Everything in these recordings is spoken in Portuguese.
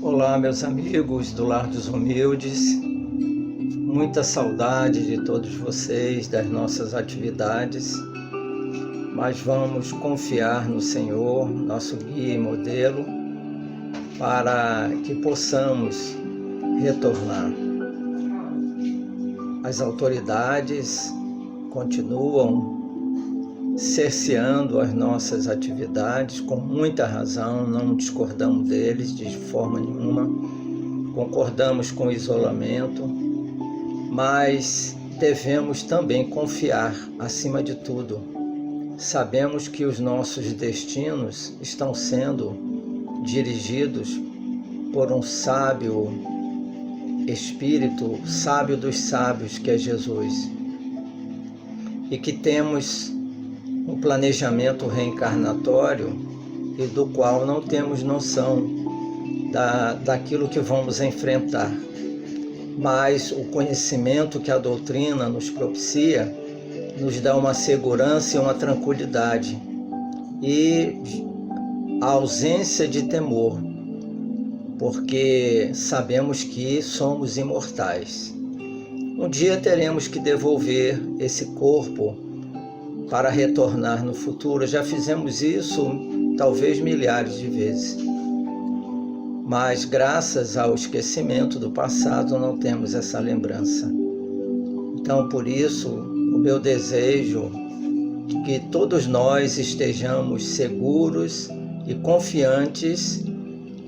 Olá, meus amigos do Lar dos Humildes, muita saudade de todos vocês, das nossas atividades, mas vamos confiar no Senhor, nosso guia e modelo, para que possamos retornar. As autoridades continuam cerceando as nossas atividades com muita razão, não discordamos deles de forma nenhuma, concordamos com o isolamento, mas devemos também confiar acima de tudo. Sabemos que os nossos destinos estão sendo dirigidos por um sábio Espírito, sábio dos sábios, que é Jesus, e que temos um planejamento reencarnatório e do qual não temos noção daquilo que vamos enfrentar. Mas o conhecimento que a doutrina nos propicia nos dá uma segurança e uma tranquilidade e a ausência de temor, porque sabemos que somos imortais. Um dia teremos que devolver esse corpo para retornar no futuro. Já fizemos isso talvez milhares de vezes, mas graças ao esquecimento do passado não temos essa lembrança. Então, por isso, o meu desejo é que todos nós estejamos seguros e confiantes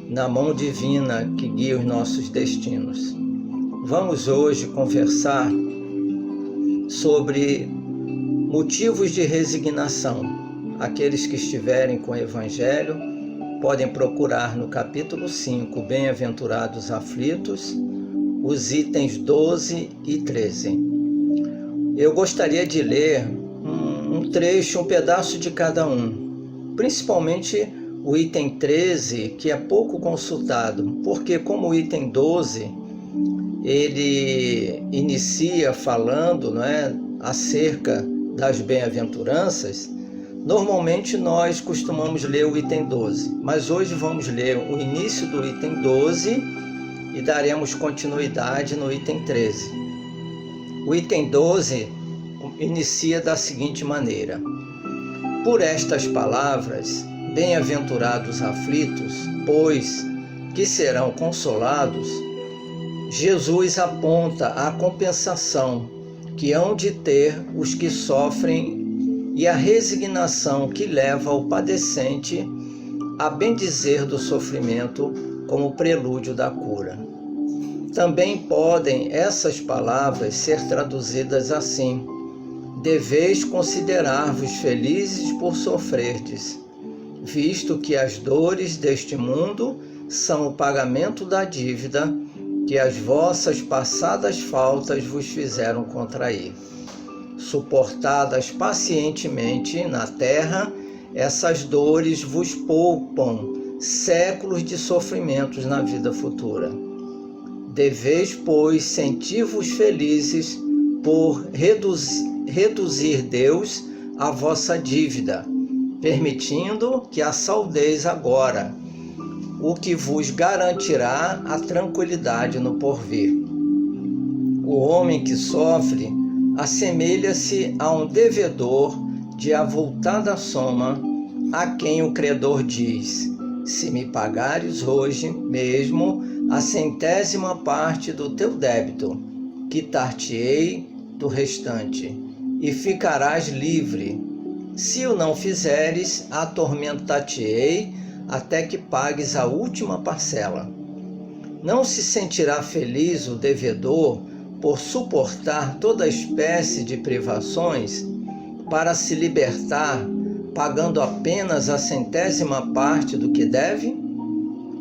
na mão divina que guia os nossos destinos. Vamos hoje conversar sobre motivos de resignação. Aqueles que estiverem com o Evangelho podem procurar no capítulo 5, Bem-aventurados aflitos, os itens 12 e 13. Eu gostaria de ler um trecho, um pedaço de cada um, principalmente o item 13, que é pouco consultado, porque como o item 12, ele inicia falando, acerca das bem-aventuranças. Normalmente nós costumamos ler o item 12, mas hoje vamos ler o início do item 12 e daremos continuidade no item 13. O item 12 inicia da seguinte maneira: por estas palavras, bem-aventurados aflitos, pois que serão consolados, Jesus aponta a compensação que hão de ter os que sofrem e a resignação que leva o padecente a bendizer do sofrimento como prelúdio da cura. Também podem essas palavras ser traduzidas assim: deveis considerar-vos felizes por sofrerdes, visto que as dores deste mundo são o pagamento da dívida que as vossas passadas faltas vos fizeram contrair. Suportadas pacientemente na terra, essas dores vos poupam séculos de sofrimentos na vida futura. Deveis, pois, sentir-vos felizes por reduzir Deus a vossa dívida, permitindo que a saldeis agora, o que vos garantirá a tranquilidade no porvir. O homem que sofre assemelha-se a um devedor de avultada soma, a quem o credor diz: se me pagares hoje mesmo a 100ª parte do teu débito, quitar-te-ei do restante, e ficarás livre. Se o não fizeres, atormentar-te-ei até que pagues a última parcela. Não se sentirá feliz o devedor por suportar toda espécie de privações para se libertar, pagando apenas a 100ª parte do que deve?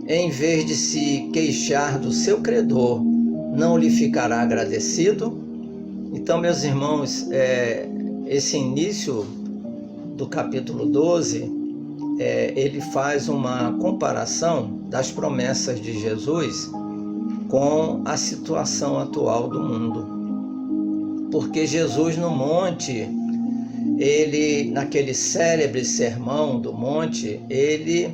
Em vez de se queixar do seu credor, não lhe ficará agradecido? Então, meus irmãos, esse início do capítulo 12, ele faz uma comparação das promessas de Jesus com a situação atual do mundo. Porque Jesus no monte, naquele célebre sermão do monte, ele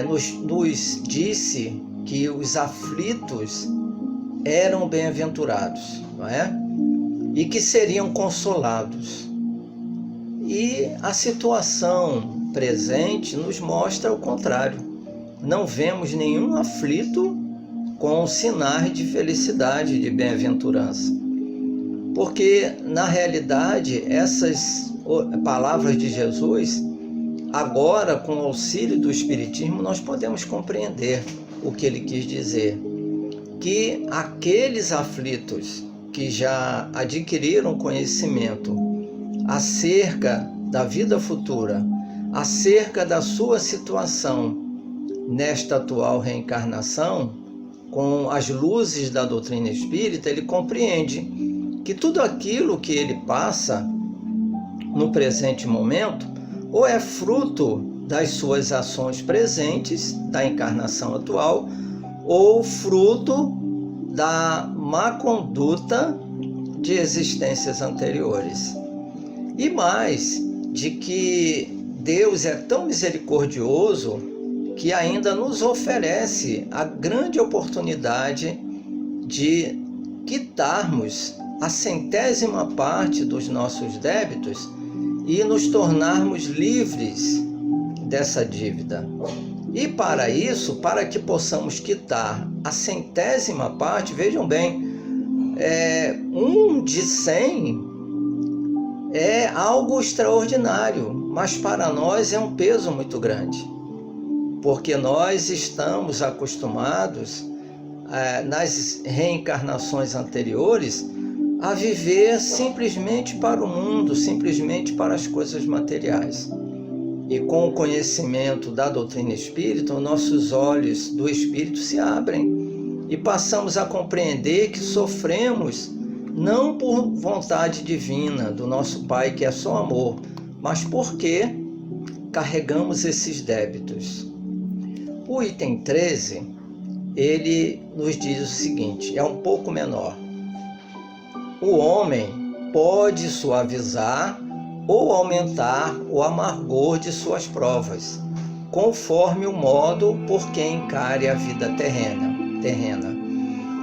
nos disse que os aflitos eram bem-aventurados, não é? E que seriam consolados. E a situação presente nos mostra o contrário. Não vemos nenhum aflito com sinais de felicidade, de bem-aventurança. Porque, na realidade, essas palavras de Jesus, agora, com o auxílio do Espiritismo, nós podemos compreender o que ele quis dizer. Que aqueles aflitos que já adquiriram conhecimento acerca da vida futura, acerca da sua situação nesta atual reencarnação, com as luzes da doutrina espírita, ele compreende que tudo aquilo que ele passa no presente momento ou é fruto das suas ações presentes, da encarnação atual, ou fruto da má conduta de existências anteriores. E mais, de que Deus é tão misericordioso que ainda nos oferece a grande oportunidade de quitarmos a 100ª parte dos nossos débitos e nos tornarmos livres dessa dívida. E para isso, para que possamos quitar a 100ª parte, vejam bem, 1 de 100 é algo extraordinário, mas para nós é um peso muito grande, porque nós estamos acostumados, nas reencarnações anteriores, a viver simplesmente para o mundo, simplesmente para as coisas materiais. E com o conhecimento da doutrina espírita, os nossos olhos do espírito se abrem e passamos a compreender que sofremos não por vontade divina do nosso Pai, que é só amor, mas porque carregamos esses débitos. O item 13, ele nos diz o seguinte, é um pouco menor. O homem pode suavizar ou aumentar o amargor de suas provas, conforme o modo por que encare a vida terrena.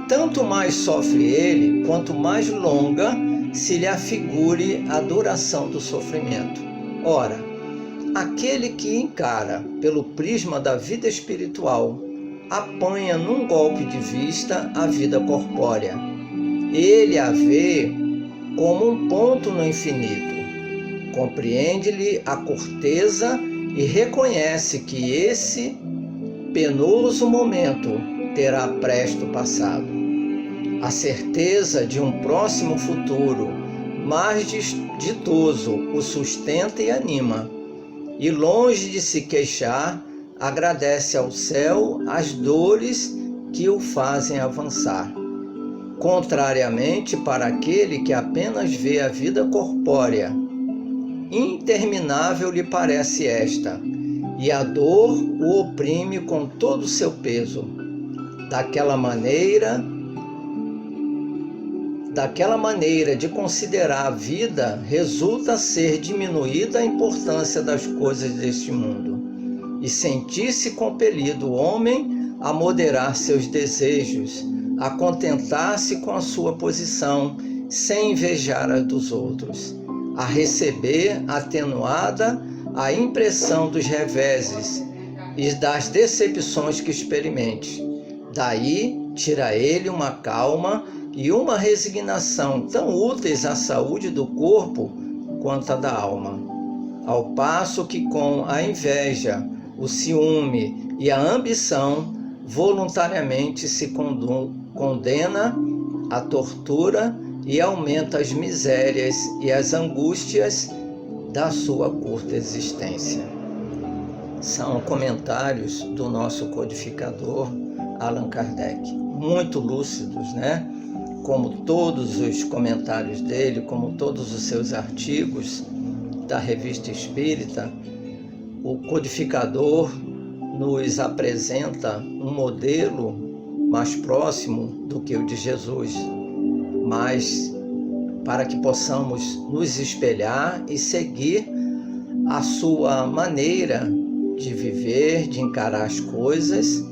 Tanto mais sofre ele, quanto mais longa se lhe afigure a duração do sofrimento. Ora, aquele que encara pelo prisma da vida espiritual, apanha num golpe de vista a vida corpórea. Ele a vê como um ponto no infinito. Compreende-lhe a corteza e reconhece que esse penoso momento terá presto passado. A certeza de um próximo futuro mais ditoso o sustenta e anima, e longe de se queixar, agradece ao céu as dores que o fazem avançar. Contrariamente para aquele que apenas vê a vida corpórea, interminável lhe parece esta, e a dor o oprime com todo o seu peso. Daquela maneira de considerar a vida, resulta ser diminuída a importância das coisas deste mundo, e sentir-se compelido o homem a moderar seus desejos, a contentar-se com a sua posição, sem invejar a dos outros, a receber atenuada a impressão dos reveses e das decepções que experimente. Daí tira ele uma calma e uma resignação tão úteis à saúde do corpo quanto à da alma. Ao passo que com a inveja, o ciúme e a ambição voluntariamente se condena à tortura e aumenta as misérias e as angústias da sua curta existência. São comentários do nosso codificador Allan Kardec, muito lúcidos, né? Como todos os comentários dele, como todos os seus artigos da Revista Espírita, o codificador nos apresenta um modelo mais próximo do que o de Jesus, mas para que possamos nos espelhar e seguir a sua maneira de viver, de encarar as coisas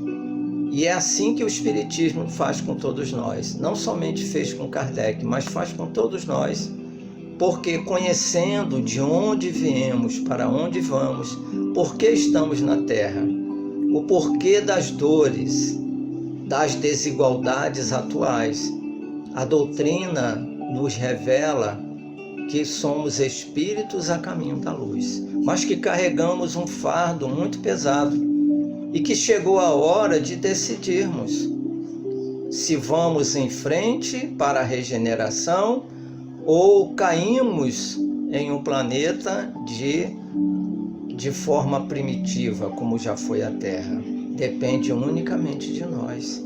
E é assim que o Espiritismo faz com todos nós. Não somente fez com Kardec, mas faz com todos nós. Porque conhecendo de onde viemos, para onde vamos, por que estamos na Terra, o porquê das dores, das desigualdades atuais, a doutrina nos revela que somos espíritos a caminho da luz, mas que carregamos um fardo muito pesado e que chegou a hora de decidirmos se vamos em frente para a regeneração ou caímos em um planeta de forma primitiva, como já foi a Terra. Depende unicamente de nós.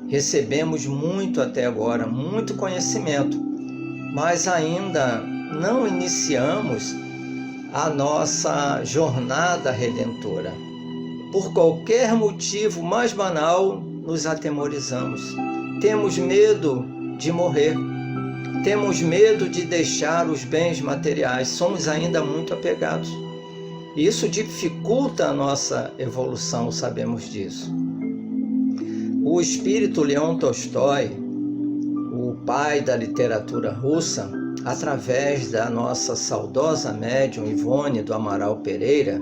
Recebemos muito até agora, muito conhecimento, mas ainda não iniciamos a nossa jornada redentora. Por qualquer motivo mais banal, nos atemorizamos. Temos medo de morrer. Temos medo de deixar os bens materiais. Somos ainda muito apegados. Isso dificulta a nossa evolução, sabemos disso. O espírito Leon Tolstói, o pai da literatura russa, através da nossa saudosa médium Ivone do Amaral Pereira,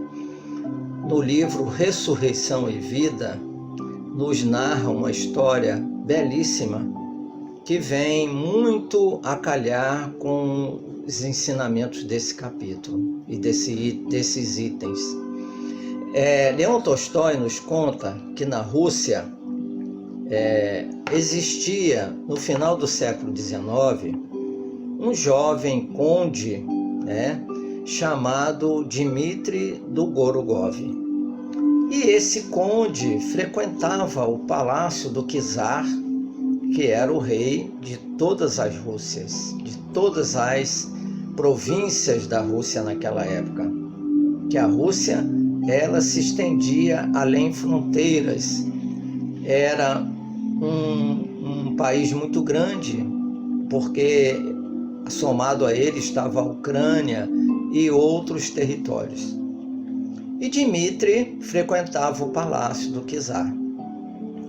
no livro Ressurreição e Vida, nos narra uma história belíssima que vem muito a calhar com os ensinamentos desse capítulo e desses itens. Leon Tolstói nos conta que na Rússia existia, no final do século XIX, um jovem conde, chamado Dmitri Dolgorukov. E esse conde frequentava o palácio do czar, que era o rei de todas as Rússias, de todas as províncias da Rússia naquela época. Que a Rússia, ela se estendia além fronteiras. Era um país muito grande, porque somado a ele estava a Ucrânia e outros territórios. E Dmitri frequentava o palácio do czar.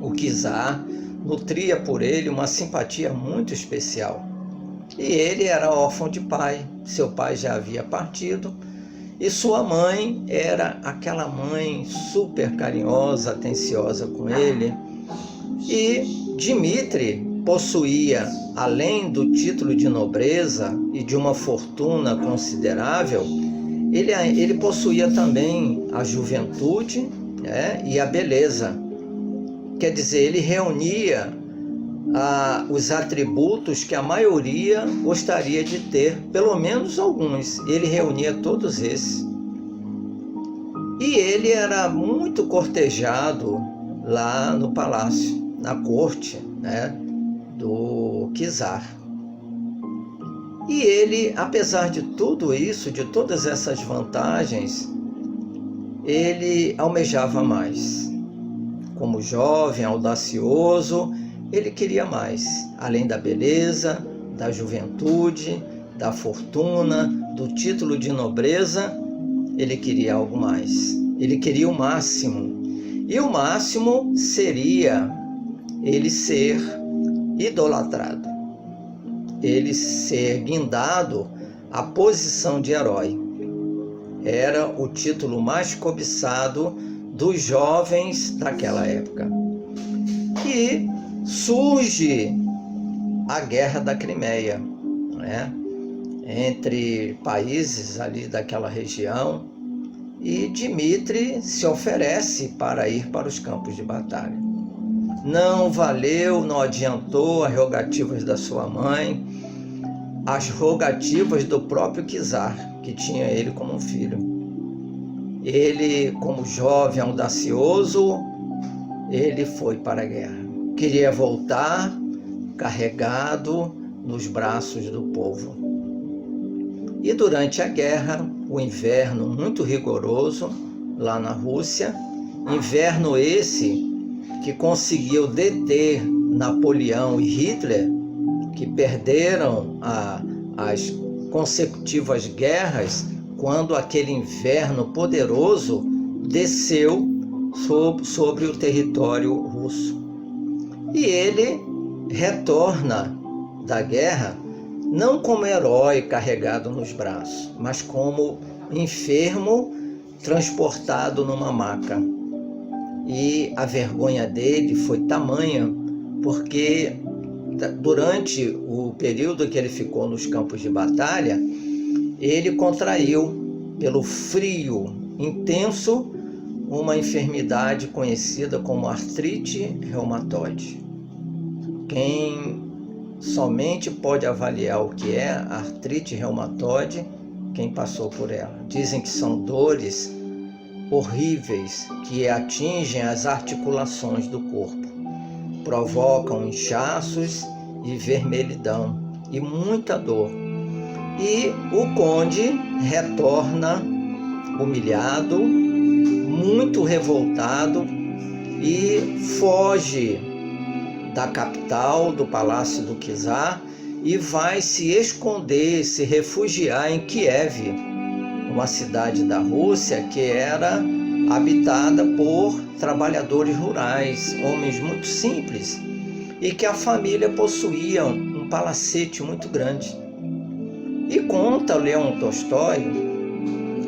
O czar nutria por ele uma simpatia muito especial. E ele era órfão de pai, seu pai já havia partido, e sua mãe era aquela mãe super carinhosa, atenciosa com ele. E Dmitri possuía, além do título de nobreza e de uma fortuna considerável, ele possuía também a juventude, e a beleza. Quer dizer, ele reunia os atributos que a maioria gostaria de ter, pelo menos alguns. Ele reunia todos esses. E ele era muito cortejado lá no palácio, na corte, do czar. E ele, apesar de tudo isso, de todas essas vantagens, ele almejava mais. Como jovem, audacioso, ele queria mais. Além da beleza, da juventude, da fortuna, do título de nobreza, ele queria algo mais. Ele queria o máximo. E o máximo seria ele ser idolatrado, ele ser guindado à posição de herói. Era o título mais cobiçado dos jovens daquela época. E surge a Guerra da Crimeia, entre países ali daquela região, e Dmitri se oferece para ir para os campos de batalha. Não valeu, não adiantou as rogativas da sua mãe, as rogativas do próprio czar, que tinha ele como um filho. Ele, como jovem audacioso, ele foi para a guerra. Queria voltar carregado nos braços do povo. E durante a guerra, o inverno muito rigoroso lá na Rússia, inverno esse que conseguiu deter Napoleão e Hitler, que perderam as consecutivas guerras, quando aquele inverno poderoso desceu sobre o território russo. E ele retorna da guerra não como herói carregado nos braços, mas como enfermo transportado numa maca. E a vergonha dele foi tamanha, porque durante o período que ele ficou nos campos de batalha, ele contraiu, pelo frio intenso, uma enfermidade conhecida como artrite reumatoide. Quem somente pode avaliar o que é artrite reumatoide, quem passou por ela. Dizem que são dores horríveis que atingem as articulações do corpo, provocam inchaços e vermelhidão e muita dor. E o conde retorna humilhado, muito revoltado, e foge da capital, do palácio do czar, e vai se esconder, se refugiar em Kiev, uma cidade da Rússia que era habitada por trabalhadores rurais, homens muito simples, e que a família possuía um palacete muito grande. E conta Leão Tolstói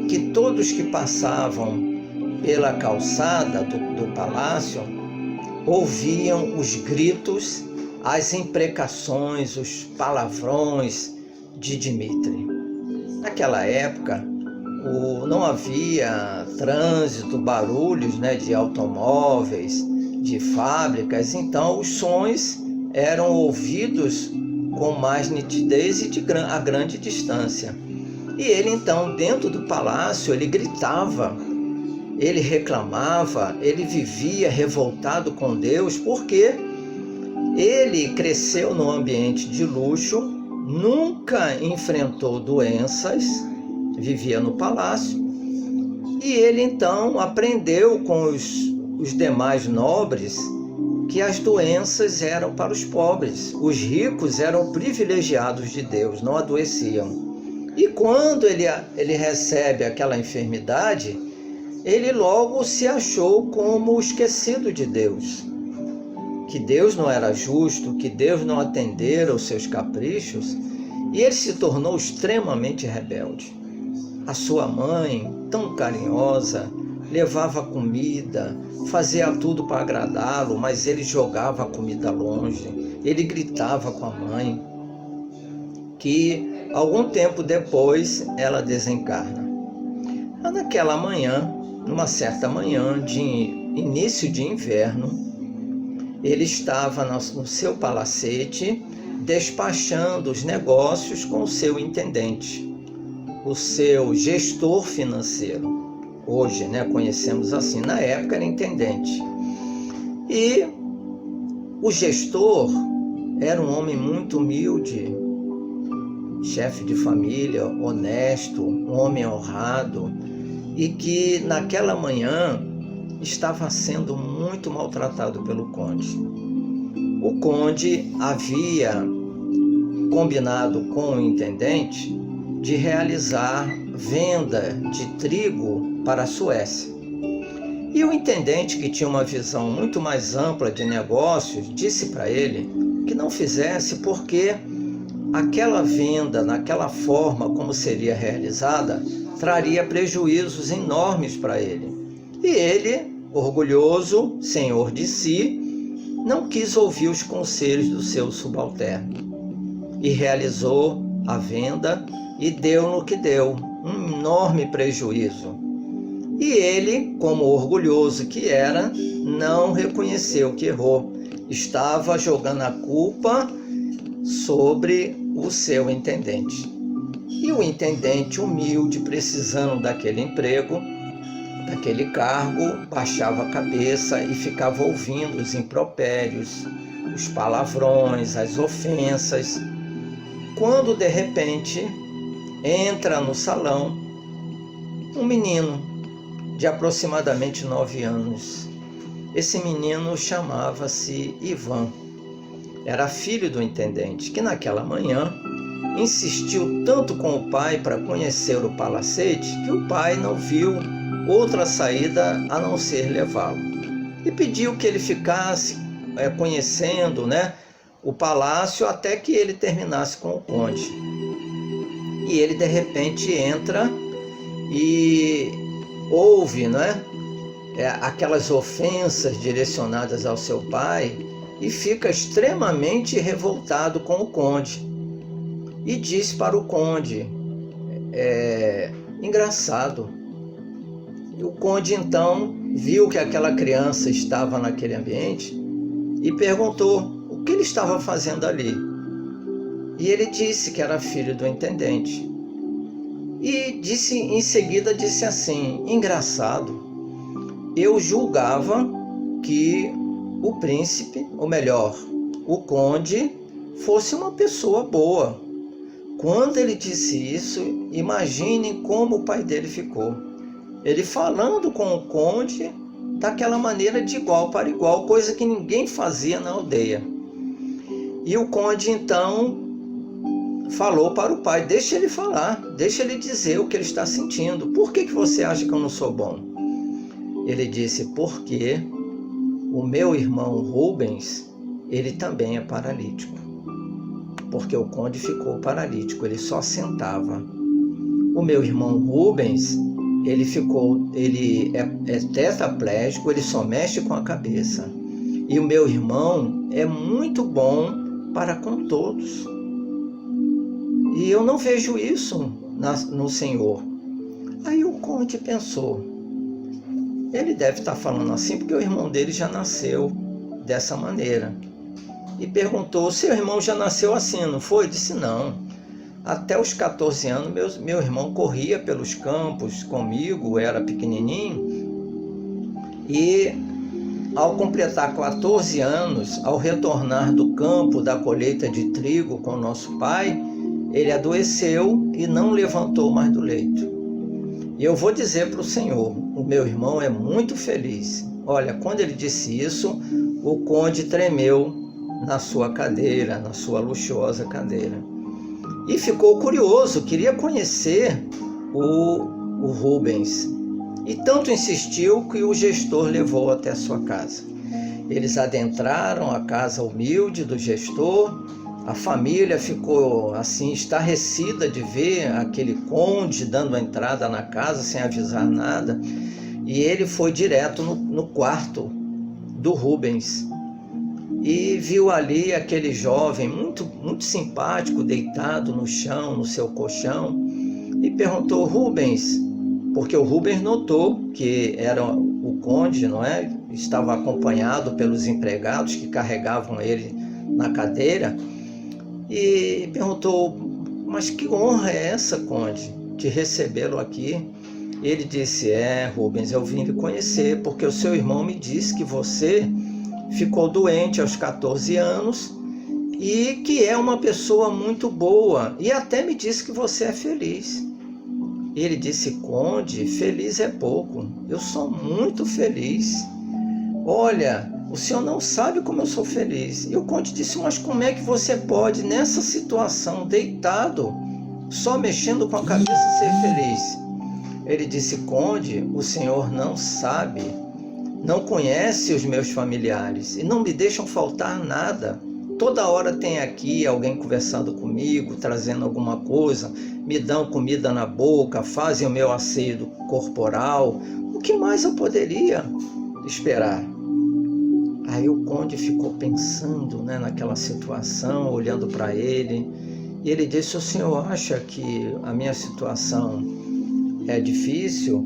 que todos que passavam pela calçada do palácio ouviam os gritos, as imprecações, os palavrões de Dmitri. Naquela época, não havia trânsito, barulhos, de automóveis, de fábricas, então os sons eram ouvidos com mais nitidez e a grande distância. E ele então, dentro do palácio, ele gritava, ele reclamava, ele vivia revoltado com Deus, porque ele cresceu num ambiente de luxo, nunca enfrentou doenças, vivia no palácio, e ele então aprendeu com os demais nobres que as doenças eram para os pobres, os ricos eram privilegiados de Deus, não adoeciam. E quando ele recebe aquela enfermidade, ele logo se achou como esquecido de Deus, que Deus não era justo, que Deus não atendera aos seus caprichos, e ele se tornou extremamente rebelde. A sua mãe, tão carinhosa, levava comida, fazia tudo para agradá-lo, mas ele jogava a comida longe, ele gritava com a mãe, que algum tempo depois ela desencarna. Naquela manhã, numa certa manhã de início de inverno, ele estava no seu palacete despachando os negócios com o seu intendente, o seu gestor financeiro. Hoje, conhecemos assim, na época era intendente. E o gestor era um homem muito humilde, chefe de família, honesto, um homem honrado, e que naquela manhã estava sendo muito maltratado pelo conde. O conde havia combinado com o intendente de realizar venda de trigo para a Suécia. E o intendente, que tinha uma visão muito mais ampla de negócios, disse para ele que não fizesse, porque aquela venda, naquela forma como seria realizada, traria prejuízos enormes para ele. E ele, orgulhoso, senhor de si, não quis ouvir os conselhos do seu subalterno e realizou a venda e deu no que deu, um enorme prejuízo. E ele, como orgulhoso que era, não reconheceu que errou, estava jogando a culpa sobre o seu intendente. E o intendente, humilde, precisando daquele emprego, daquele cargo, baixava a cabeça e ficava ouvindo os impropérios, os palavrões, as ofensas, quando de repente entra no salão um menino de aproximadamente 9 anos. Esse menino chamava-se Ivan, era filho do intendente, que naquela manhã insistiu tanto com o pai para conhecer o palacete, que o pai não viu outra saída a não ser levá-lo. E pediu que ele ficasse conhecendo, né, o palácio até que ele terminasse com o conde. E ele de repente entra e ouve, né, aquelas ofensas direcionadas ao seu pai e fica extremamente revoltado com o conde. E diz para o conde: engraçado. E o conde então viu que aquela criança estava naquele ambiente e perguntou o que ele estava fazendo ali. E ele disse que era filho do intendente. E em seguida disse assim: engraçado, eu julgava que o príncipe, ou melhor, o conde, fosse uma pessoa boa. Quando ele disse isso, imaginem como o pai dele ficou. Ele falando com o conde daquela maneira de igual para igual, coisa que ninguém fazia na aldeia. E o conde então falou para o pai: deixa ele falar, deixa ele dizer o que ele está sentindo. Por que você acha que eu não sou bom? Ele disse: porque o meu irmão Rubens, ele também é paralítico. Porque o conde ficou paralítico, ele só sentava. O meu irmão Rubens, ele é tetraplégico, ele só mexe com a cabeça. E o meu irmão é muito bom para com todos. E eu não vejo isso no Senhor. Aí o conde pensou: ele deve estar falando assim porque o irmão dele já nasceu dessa maneira. E perguntou: seu irmão já nasceu assim, não foi? Disse: não. Até os 14 anos, meu irmão corria pelos campos comigo, era pequenininho. E ao completar 14 anos, ao retornar do campo da colheita de trigo com nosso pai, ele adoeceu e não levantou mais do leito. E eu vou dizer para o Senhor: o meu irmão é muito feliz. Olha, quando ele disse isso, o conde tremeu na sua cadeira, na sua luxuosa cadeira. E ficou curioso, queria conhecer o Rubens. E tanto insistiu que o gestor levou até a sua casa. Eles adentraram a casa humilde do gestor. A família ficou assim estarrecida de ver aquele conde dando a entrada na casa sem avisar nada. E ele foi direto no quarto do Rubens e viu ali aquele jovem muito, muito simpático deitado no chão, no seu colchão, e perguntou: Rubens, porque o Rubens notou que era o conde, não é? Estava acompanhado pelos empregados que carregavam ele na cadeira, e perguntou: mas que honra é essa, conde, de recebê-lo aqui? Ele disse: Rubens, eu vim lhe conhecer porque o seu irmão me disse que você ficou doente aos 14 anos e que é uma pessoa muito boa, e até me disse que você é feliz. Ele disse: conde, feliz é pouco, eu sou muito feliz. Olha, o senhor não sabe como eu sou feliz. E o conde disse: mas como é que você pode, nessa situação, deitado, só mexendo com a cabeça, ser feliz? Ele disse: conde, o senhor não sabe, não conhece os meus familiares e não me deixam faltar nada. Toda hora tem aqui alguém conversando comigo, trazendo alguma coisa, me dão comida na boca, fazem o meu asseio corporal. O que mais eu poderia esperar? Aí o conde ficou pensando, né, naquela situação, olhando para ele, e ele disse: o senhor acha que a minha situação é difícil?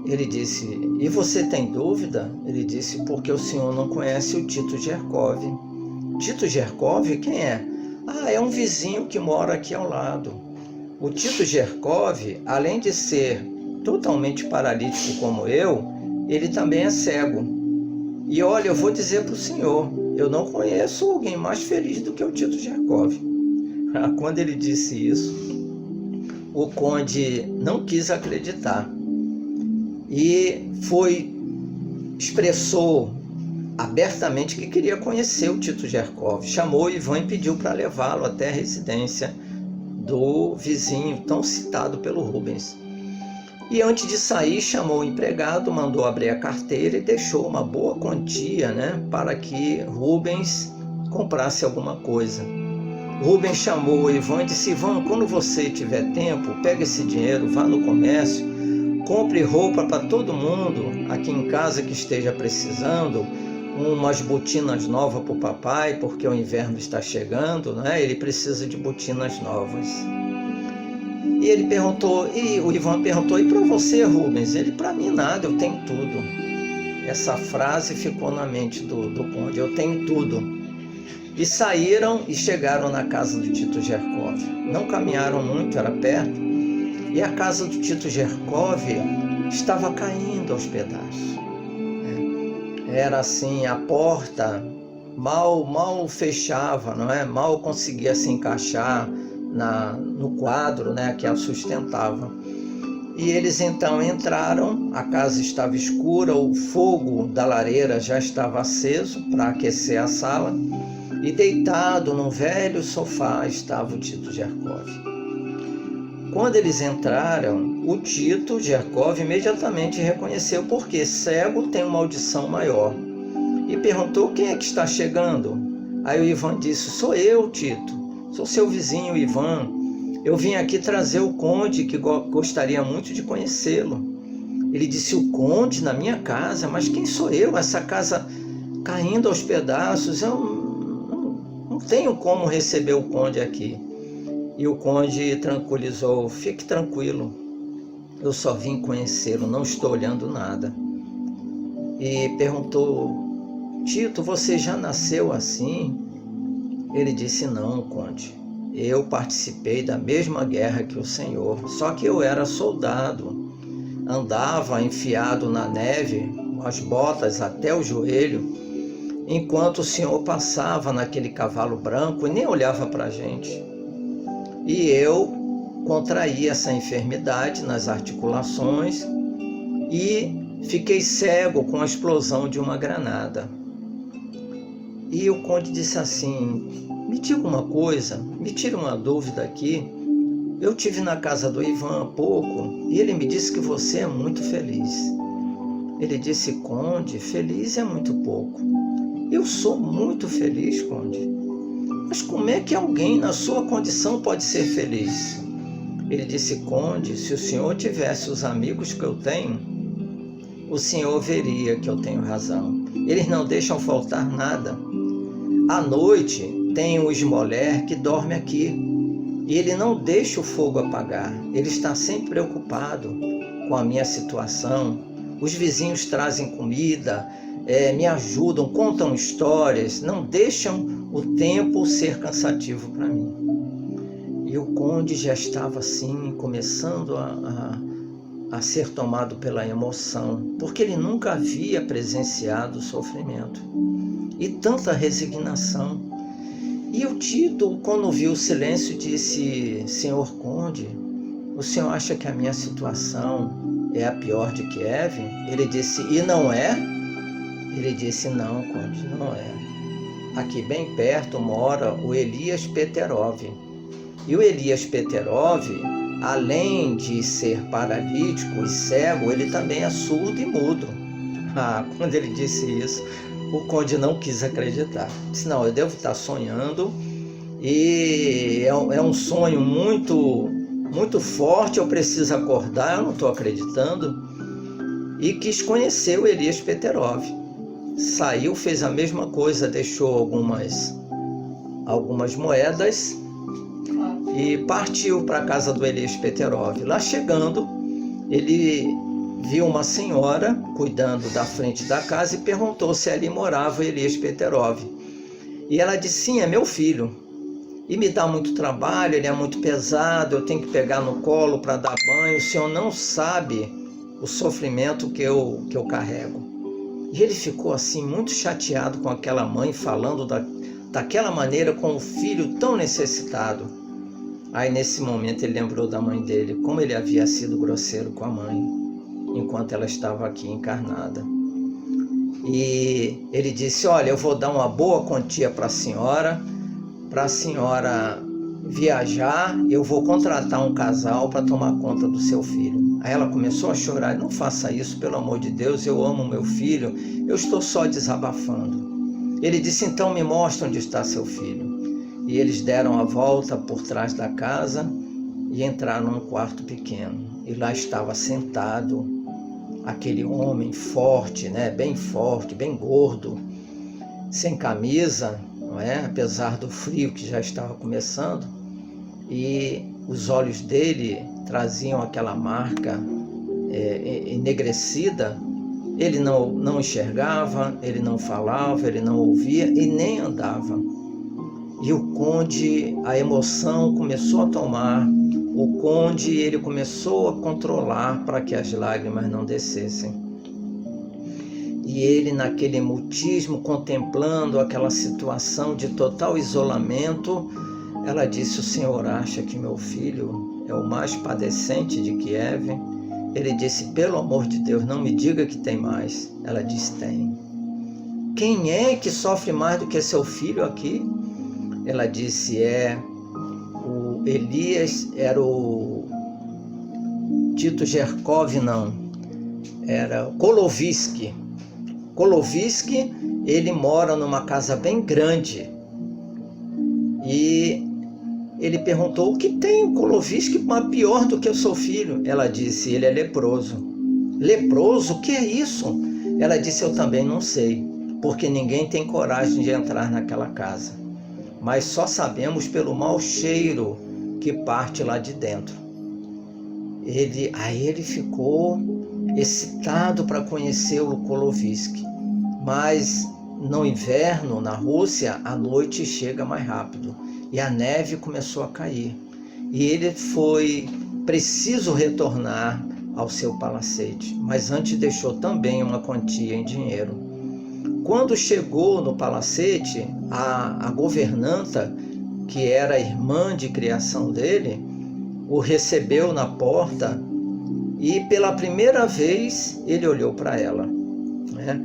Ele disse: e você tem dúvida? Ele disse: porque o senhor não conhece o Tito Gerkov. Tito Gerkov, quem é? É um vizinho que mora aqui ao lado. O Tito Gerkov, além de ser totalmente paralítico como eu, ele também é cego. E olha, eu vou dizer para o senhor, eu não conheço alguém mais feliz do que o Tito Gerkov. Quando ele disse isso, o conde não quis acreditar e expressou abertamente que queria conhecer o Tito Gerkov. Chamou o Ivan e pediu para levá-lo até a residência do vizinho tão citado pelo Rubens. E antes de sair, chamou o empregado, mandou abrir a carteira e deixou uma boa quantia, né, para que Rubens comprasse alguma coisa. Rubens chamou o Ivan e disse: Ivan, quando você tiver tempo, pega esse dinheiro, vá no comércio, compre roupa para todo mundo aqui em casa que esteja precisando, umas botinas novas para o papai, porque o inverno está chegando, né? Ele precisa de botinas novas. E ele perguntou, e o Ivan perguntou: e para você, Rubens? Ele: para mim nada, eu tenho tudo. Essa frase ficou na mente do conde: eu tenho tudo. E saíram e chegaram na casa do Tito Gerkov. Não caminharam muito, era perto, e a casa do Tito Gerkov estava caindo aos pedaços. Era assim, a porta mal fechava, não é? Mal conseguia se encaixar no quadro, né, que a sustentava. E eles então entraram, a casa estava escura, o fogo da lareira já estava aceso para aquecer a sala, e deitado num velho sofá estava o Tito Gerkov. Quando eles entraram, o Tito Gerkov imediatamente reconheceu, porque cego tem uma audição maior, e perguntou: quem é que está chegando? Aí o Ivan disse: sou eu, Tito, sou seu vizinho Ivan. Eu vim aqui trazer o conde, que gostaria muito de conhecê-lo. Ele disse: o conde na minha casa? Mas quem sou eu? Essa casa caindo aos pedaços, eu não tenho como receber o conde aqui. E o conde tranquilizou: fique tranquilo, eu só vim conhecê-lo, não estou olhando nada. E perguntou: Tito, você já nasceu assim? Ele disse: não, conde, eu participei da mesma guerra que o senhor, só que eu era soldado, andava enfiado na neve, com as botas até o joelho, enquanto o senhor passava naquele cavalo branco e nem olhava para a gente. E eu contraí essa enfermidade nas articulações e fiquei cego com a explosão de uma granada. E o conde disse assim: me diga uma coisa, me tira uma dúvida aqui. Eu tive na casa do Ivan há pouco e ele me disse que você é muito feliz. Ele disse: conde, feliz é muito pouco. Eu sou muito feliz, conde. Mas como é que alguém na sua condição pode ser feliz? Ele disse: conde, se o senhor tivesse os amigos que eu tenho, o senhor veria que eu tenho razão. Eles não deixam faltar nada. À noite tem um esmoler que dorme aqui e ele não deixa o fogo apagar. Ele está sempre preocupado com a minha situação. Os vizinhos trazem comida, me ajudam, contam histórias, não deixam o tempo ser cansativo para mim. E o conde já estava assim, começando a ser tomado pela emoção, porque ele nunca havia presenciado sofrimento e tanta resignação. E o Tito, quando viu o silêncio, disse: senhor conde, o senhor acha que a minha situação é a pior de Kiev? Ele disse: e não é? Ele disse: não, conde, não é. Aqui bem perto mora o Elias Peterov. E o Elias Peterov, além de ser paralítico e cego, ele também é surdo e mudo. Quando ele disse isso, o conde não quis acreditar. Disse: não, eu devo estar sonhando, e é um sonho muito forte, eu preciso acordar, eu não estou acreditando. E quis conhecer o Elias Peterov. Saiu, fez a mesma coisa, deixou algumas moedas e partiu para a casa do Elias Peterov. Lá chegando, ele viu uma senhora cuidando da frente da casa e perguntou se ali morava o Elias Peterov. E ela disse: sim, é meu filho. E me dá muito trabalho, ele é muito pesado, eu tenho que pegar no colo para dar banho, o senhor não sabe o sofrimento que eu carrego. E ele ficou assim muito chateado com aquela mãe falando daquela maneira com o filho tão necessitado. Aí nesse momento ele lembrou da mãe dele, como ele havia sido grosseiro com a mãe enquanto ela estava aqui encarnada. E ele disse: olha, eu vou dar uma boa quantia para a senhora viajar, eu vou contratar um casal para tomar conta do seu filho. Aí ela começou a chorar. Não faça isso, pelo amor de Deus, eu amo meu filho, eu estou só desabafando. Ele disse, então me mostra onde está seu filho. E eles deram a volta por trás da casa e entraram num quarto pequeno. E lá estava sentado aquele homem forte, né? Bem forte, bem gordo, sem camisa, não é? Apesar do frio que já estava começando. E os olhos dele traziam aquela marca enegrecida. Ele não enxergava, ele não falava, ele não ouvia e nem andava. E o conde, a emoção começou a tomar o conde, ele começou a controlar para que as lágrimas não descessem. E ele, naquele mutismo, contemplando aquela situação de total isolamento, ela disse, o senhor acha que meu filho é o mais padecente de Kiev? Ele disse, pelo amor de Deus, não me diga que tem mais. Ela disse, tem. Quem é que sofre mais do que seu filho aqui? Ela disse, o Elias, era o Tito Gerkov, não, era Koloviski. Koloviski, ele mora numa casa bem grande. E ele perguntou, o que tem o Koloviski pior do que o seu filho? Ela disse, ele é leproso. Leproso? O que é isso? Ela disse, eu também não sei, porque ninguém tem coragem de entrar naquela casa. Mas só sabemos pelo mau cheiro que parte lá de dentro. Aí ele ficou excitado para conhecer o Koloviski. Mas no inverno, na Rússia, a noite chega mais rápido. E a neve começou a cair. E ele foi preciso retornar ao seu palacete. Mas antes deixou também uma quantia em dinheiro. Quando chegou no palacete, a governanta, que era a irmã de criação dele, o recebeu na porta e pela primeira vez ele olhou para ela, né?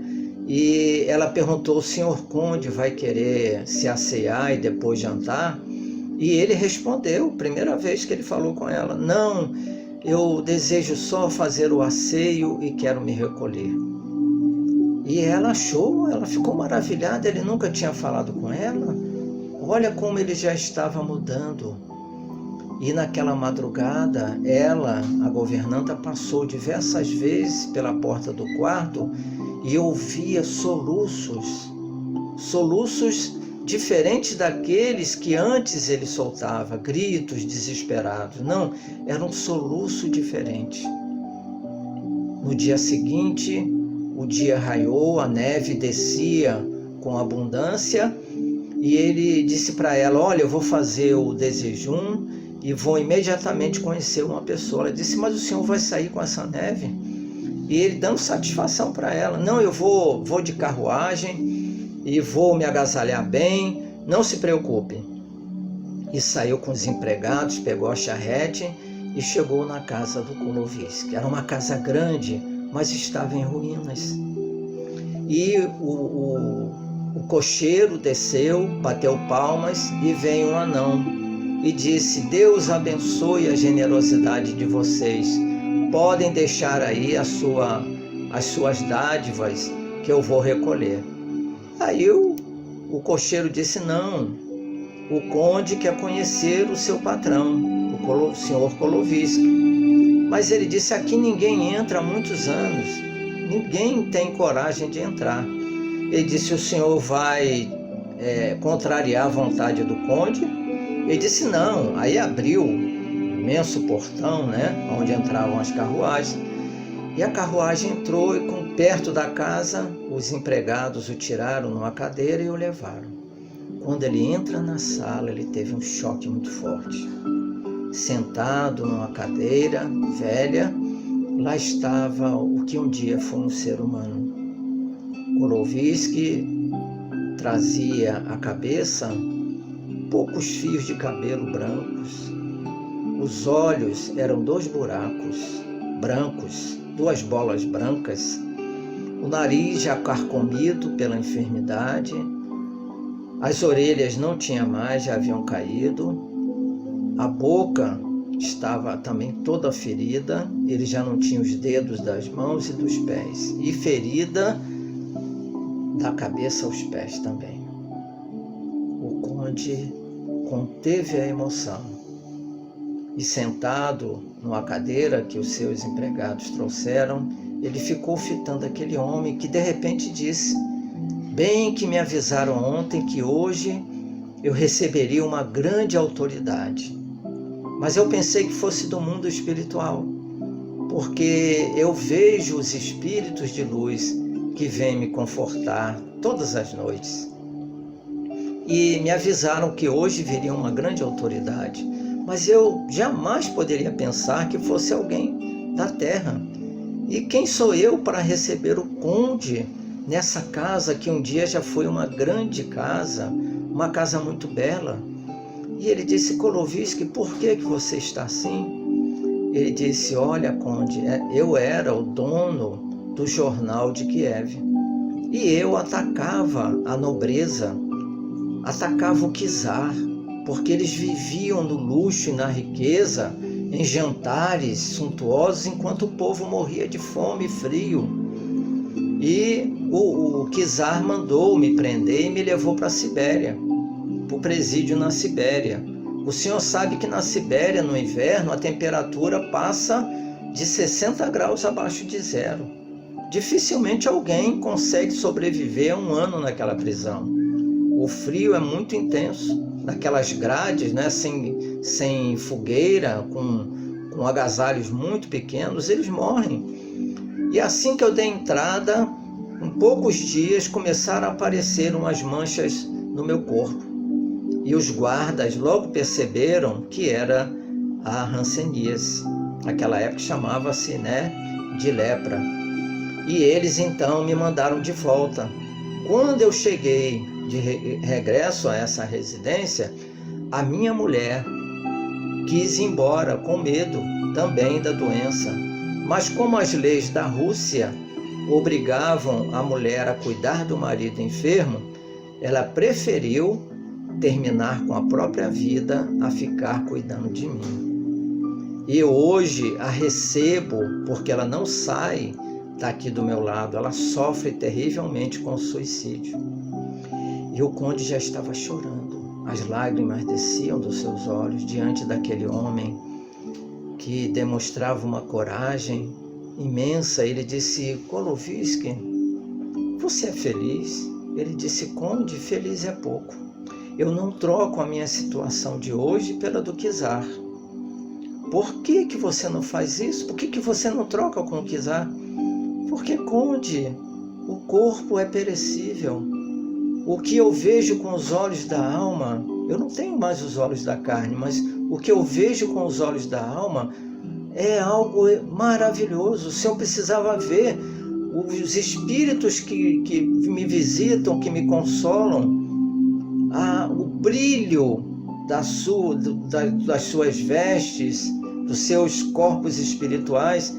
E ela perguntou, o senhor conde vai querer se assear e depois jantar? E ele respondeu, primeira vez que ele falou com ela, não, eu desejo só fazer o asseio e quero me recolher. E ela ficou maravilhada, ele nunca tinha falado com ela. Olha como ele já estava mudando. E naquela madrugada, a governanta, passou diversas vezes pela porta do quarto e ouvia soluços diferentes daqueles que antes ele soltava, gritos desesperados. Não, era um soluço diferente. No dia seguinte, o dia raiou, a neve descia com abundância e ele disse para ela, olha, eu vou fazer o desjejum e vou imediatamente conhecer uma pessoa. Ela disse, mas o senhor vai sair com essa neve? E ele dando satisfação para ela, não, eu vou de carruagem e vou me agasalhar bem, não se preocupe. E saiu com os empregados, pegou a charrete e chegou na casa do Koloviski. Era uma casa grande, mas estava em ruínas. E o cocheiro desceu, bateu palmas e veio um anão e disse, Deus abençoe a generosidade de vocês, podem deixar aí as suas dádivas que eu vou recolher. Aí o cocheiro disse, não, o conde quer conhecer o seu patrão, o senhor Koloviski. Mas ele disse, aqui ninguém entra há muitos anos, ninguém tem coragem de entrar. Ele disse, o senhor vai contrariar a vontade do conde? Ele disse, não. Aí abriu um imenso portão, né, onde entravam as carruagens, e a carruagem entrou e perto da casa, os empregados o tiraram numa cadeira e o levaram. Quando ele entra na sala, ele teve um choque muito forte. Sentado numa cadeira velha, lá estava o que um dia foi um ser humano. Koloviski trazia à cabeça poucos fios de cabelo brancos. Os olhos eram 2 buracos brancos, 2 bolas brancas. O nariz já carcomido pela enfermidade. As orelhas não tinha mais, já haviam caído. A boca estava também toda ferida, ele já não tinha os dedos das mãos e dos pés, e ferida da cabeça aos pés também. O conde conteve a emoção e, sentado numa cadeira que os seus empregados trouxeram, ele ficou fitando aquele homem que de repente disse: bem que me avisaram ontem que hoje eu receberia uma grande autoridade, mas eu pensei que fosse do mundo espiritual, porque eu vejo os espíritos de luz que vêm me confortar todas as noites. E me avisaram que hoje viria uma grande autoridade, mas eu jamais poderia pensar que fosse alguém da terra. E quem sou eu para receber o conde nessa casa que um dia já foi uma grande casa, uma casa muito bela? E ele disse: Kolovitsky, por que você está assim? Ele disse: olha, conde, eu era o dono do jornal de Kiev e eu atacava a nobreza, atacava o czar, porque eles viviam no luxo e na riqueza, em jantares suntuosos, enquanto o povo morria de fome e frio. E o czar mandou me prender e me levou para a Sibéria, para o presídio na Sibéria. O senhor sabe que na Sibéria, no inverno, a temperatura passa de 60 graus abaixo de zero. Dificilmente alguém consegue sobreviver a um ano naquela prisão. O frio é muito intenso. Naquelas grades, né, sem fogueira, com agasalhos muito pequenos, eles morrem. E assim que eu dei entrada, em poucos dias começaram a aparecer umas manchas no meu corpo. E os guardas logo perceberam que era a hanseníase. Naquela época chamava-se, né, de lepra. E eles então me mandaram de volta. Quando eu cheguei de regresso a essa residência, a minha mulher quis ir embora com medo também da doença. Mas como as leis da Rússia obrigavam a mulher a cuidar do marido enfermo, ela preferiu terminar com a própria vida a ficar cuidando de mim. E hoje a recebo porque ela não sai daqui do meu lado, ela sofre terrivelmente com o suicídio. E o conde já estava chorando, as lágrimas desciam dos seus olhos diante daquele homem que demonstrava uma coragem imensa. Ele disse: Kolovitsky, você é feliz? Ele disse: conde, feliz é pouco. Eu não troco a minha situação de hoje pela do czar. Por que você não faz isso? Por que você não troca com o czar? Porque, conde, o corpo é perecível. O que eu vejo com os olhos da alma, eu não tenho mais os olhos da carne, mas o que eu vejo com os olhos da alma é algo maravilhoso. O Senhor precisava ver os espíritos que me visitam, que me consolam, o brilho das suas vestes, dos seus corpos espirituais.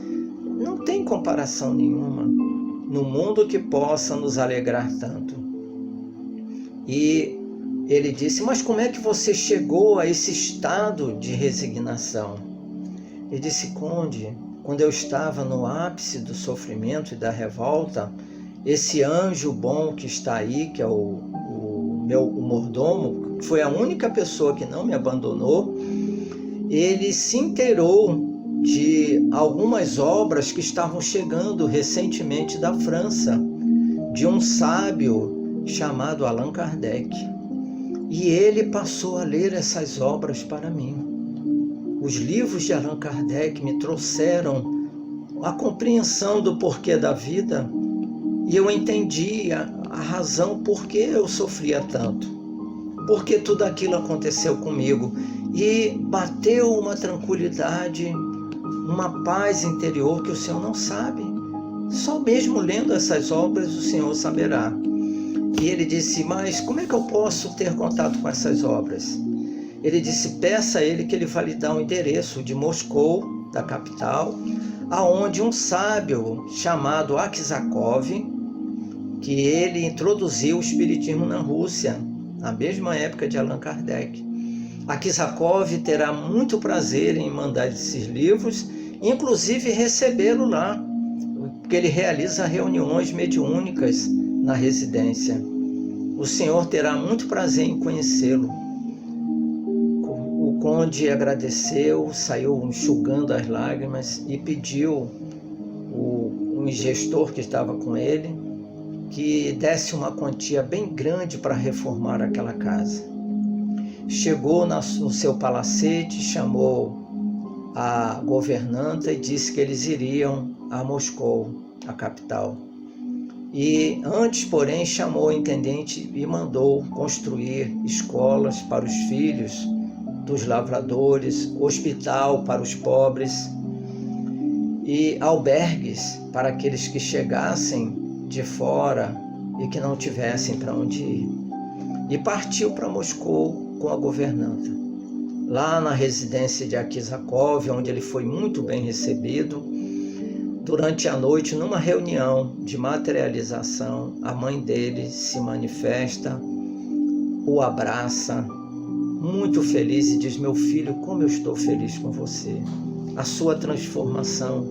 Não tem comparação nenhuma no mundo que possa nos alegrar tanto. E ele disse: mas como é que você chegou a esse estado de resignação? Ele disse: conde, quando eu estava no ápice do sofrimento e da revolta, esse anjo bom que está aí, que é o mordomo, foi a única pessoa que não me abandonou, ele se inteirou de algumas obras que estavam chegando recentemente da França, de um sábio chamado Allan Kardec. E ele passou a ler essas obras para mim. Os livros de Allan Kardec me trouxeram a compreensão do porquê da vida, e eu entendi a razão por que eu sofria tanto, porque tudo aquilo aconteceu comigo, e bateu uma tranquilidade, uma paz interior que o Senhor não sabe. Só mesmo lendo essas obras o Senhor saberá. E ele disse: mas como é que eu posso ter contato com essas obras? Ele disse: peça a ele que ele vai lhe dar um endereço de Moscou, da capital, aonde um sábio chamado Aksakov, que ele introduziu o espiritismo na Rússia, na mesma época de Allan Kardec. Akizakov terá muito prazer em mandar esses livros, inclusive recebê-lo lá, porque ele realiza reuniões mediúnicas na residência. O Senhor terá muito prazer em conhecê-lo. O conde agradeceu, saiu enxugando as lágrimas e pediu um gestor que estava com ele que desse uma quantia bem grande para reformar aquela casa. Chegou no seu palacete, chamou a governanta e disse que eles iriam a Moscou, a capital. E antes, porém, chamou o intendente e mandou construir escolas para os filhos dos lavradores, hospital para os pobres e albergues para aqueles que chegassem de fora e que não tivessem para onde ir. E partiu para Moscou com a governanta. Lá na residência de Akizakov, onde ele foi muito bem recebido, durante a noite, numa reunião de materialização, a mãe dele se manifesta, o abraça, muito feliz, e diz: meu filho, como eu estou feliz com você, a sua transformação,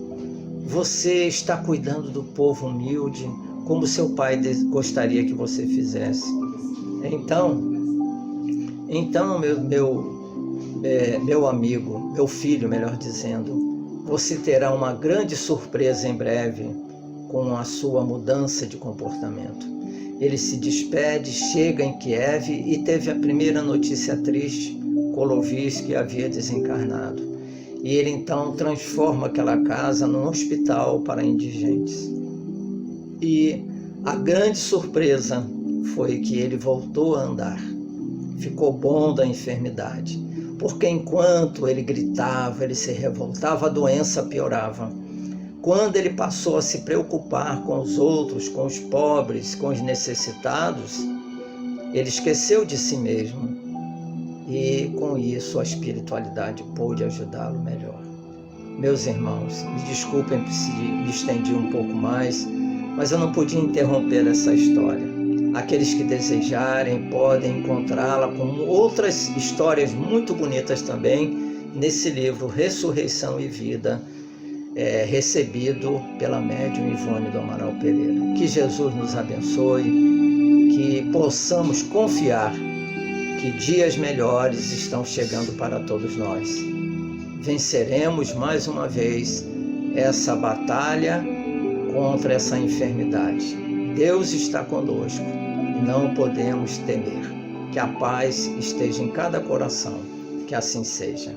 você está cuidando do povo humilde, como seu pai gostaria que você fizesse. Então meu amigo, meu filho, melhor dizendo, você terá uma grande surpresa em breve com a sua mudança de comportamento. Ele se despede, chega em Kiev e teve a primeira notícia triste: Kolovitsky havia desencarnado. E ele então transforma aquela casa num hospital para indigentes. E a grande surpresa foi que ele voltou a andar. Ficou bom da enfermidade. Porque enquanto ele gritava, ele se revoltava, a doença piorava. Quando ele passou a se preocupar com os outros, com os pobres, com os necessitados, ele esqueceu de si mesmo. E com isso a espiritualidade pôde ajudá-lo melhor. Meus irmãos, me desculpem se me estendi um pouco mais, mas eu não podia interromper essa história. Aqueles que desejarem podem encontrá-la com outras histórias muito bonitas também nesse livro Ressurreição e Vida, recebido pela médium Ivone do Amaral Pereira. Que Jesus nos abençoe, que possamos confiar que dias melhores estão chegando para todos nós. Venceremos mais uma vez essa batalha contra essa enfermidade. Deus está conosco e não podemos temer. Que a paz esteja em cada coração. Que assim seja.